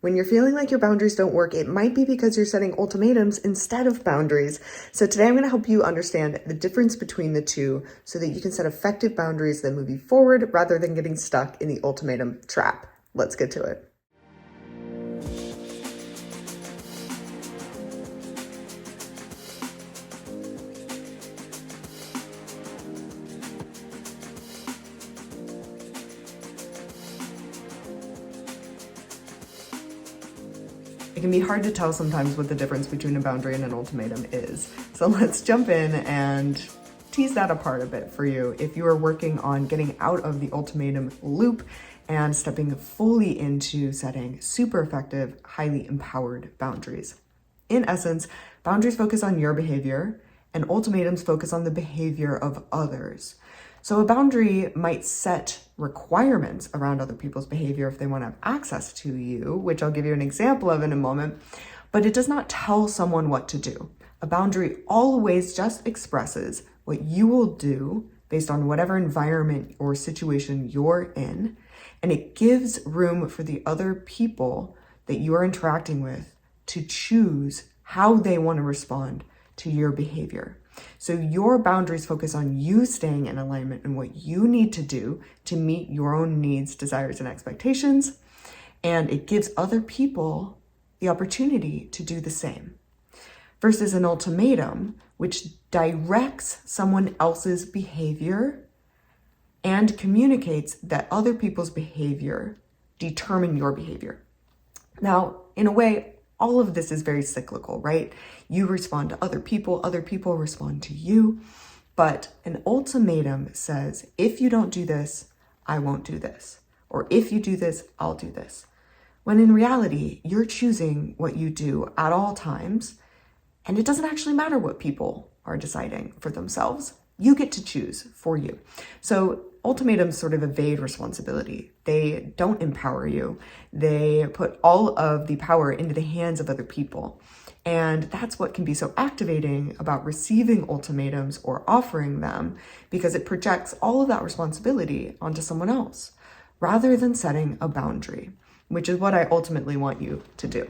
When you're feeling like your boundaries don't work, it might be because you're setting ultimatums instead of boundaries. So today I'm going to help you understand the difference between the two so that you can set effective boundaries that move you forward rather than getting stuck in the ultimatum trap. Let's get to it. It can be hard to tell sometimes what the difference between a boundary and an ultimatum is. So let's jump in and tease that apart a bit for you if you are working on getting out of the ultimatum loop and stepping fully into setting super effective, highly empowered boundaries. In essence, boundaries focus on your behavior and ultimatums focus on the behavior of others. So a boundary might set requirements around other people's behavior if they want to have access to you, which I'll give you an example of in a moment, but it does not tell someone what to do. A boundary always just expresses what you will do based on whatever environment or situation you're in, and it gives room for the other people that you are interacting with to choose how they want to respond to your behavior. So your boundaries focus on you staying in alignment and what you need to do to meet your own needs, desires, and expectations. And it gives other people the opportunity to do the same. Versus an ultimatum, which directs someone else's behavior and communicates that other people's behavior determine your behavior. Now, in a way, all of this is very cyclical, right? You respond to other people respond to you. But an ultimatum says, if you don't do this, I won't do this. Or if you do this, I'll do this. When in reality, you're choosing what you do at all times, and it doesn't actually matter what people are deciding for themselves. You get to choose for you. So ultimatums sort of evade responsibility. They don't empower you. They put all of the power into the hands of other people. And that's what can be so activating about receiving ultimatums or offering them, because it projects all of that responsibility onto someone else rather than setting a boundary, which is what I ultimately want you to do.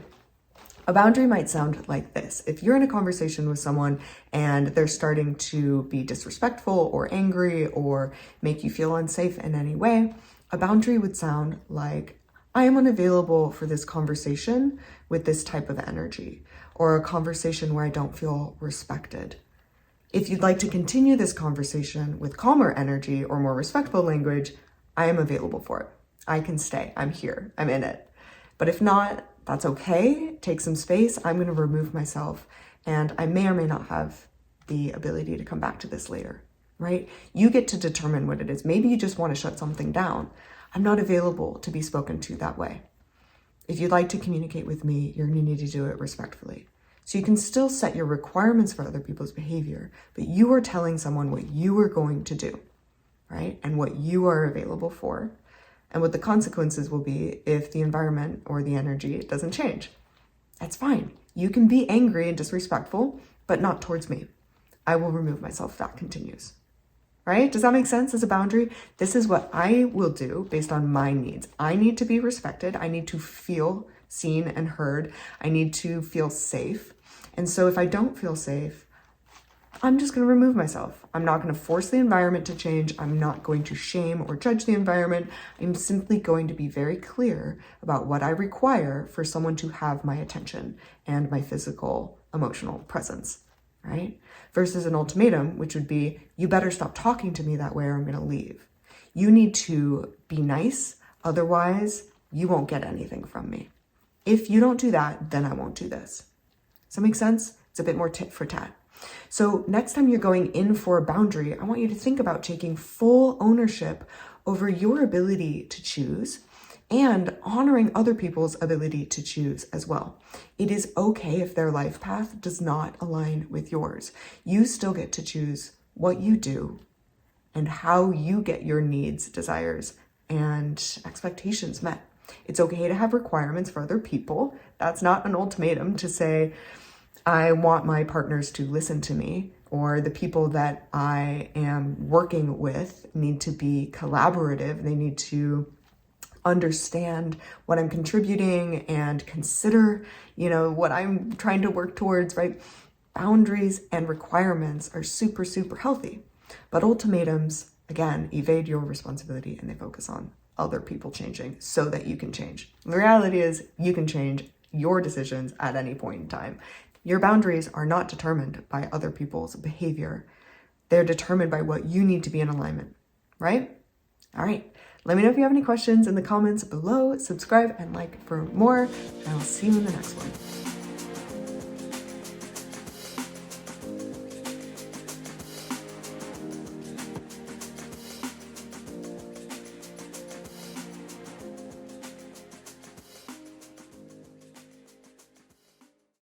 A boundary might sound like this. If you're in a conversation with someone and they're starting to be disrespectful or angry or make you feel unsafe in any way, a boundary would sound like, I am unavailable for this conversation with this type of energy, or a conversation where I don't feel respected. If you'd like to continue this conversation with calmer energy or more respectful language, I am available for it. I can stay. I'm here. I'm in it. But if not, that's okay. Take some space. I'm going to remove myself, and I may or may not have the ability to come back to this later, right? You get to determine what it is. Maybe you just want to shut something down. I'm not available to be spoken to that way. If you'd like to communicate with me, you're going to need to do it respectfully. So you can still set your requirements for other people's behavior, but you are telling someone what you are going to do, right? And what you are available for. And what the consequences will be if the environment or the energy doesn't change. That's fine. You can be angry and disrespectful, but not towards me. I will remove myself if that continues. Right? Does that make sense as a boundary? This is what I will do based on my needs. I need to be respected. I need to feel seen and heard. I need to feel safe. And so if I don't feel safe, I'm just going to remove myself. I'm not going to force the environment to change. I'm not going to shame or judge the environment. I'm simply going to be very clear about what I require for someone to have my attention and my physical, emotional presence, right? Versus an ultimatum, which would be, you better stop talking to me that way or I'm going to leave. You need to be nice. Otherwise, you won't get anything from me. If you don't do that, then I won't do this. Does that make sense? It's a bit more tit for tat. So next time you're going in for a boundary, I want you to think about taking full ownership over your ability to choose and honoring other people's ability to choose as well. It is okay if their life path does not align with yours. You still get to choose what you do and how you get your needs, desires, and expectations met. It's okay to have requirements for other people. That's not an ultimatum to say, I want my partners to listen to me, or the people that I am working with need to be collaborative. They need to understand what I'm contributing and consider, what I'm trying to work towards, right? Boundaries and requirements are super, super healthy. But ultimatums, again, evade your responsibility and they focus on other people changing so that you can change. The reality is you can change your decisions at any point in time. Your boundaries are not determined by other people's behavior. They're determined by what you need to be in alignment, right? All right. Let me know if you have any questions in the comments below. Subscribe and like for more, and I'll see you in the next one.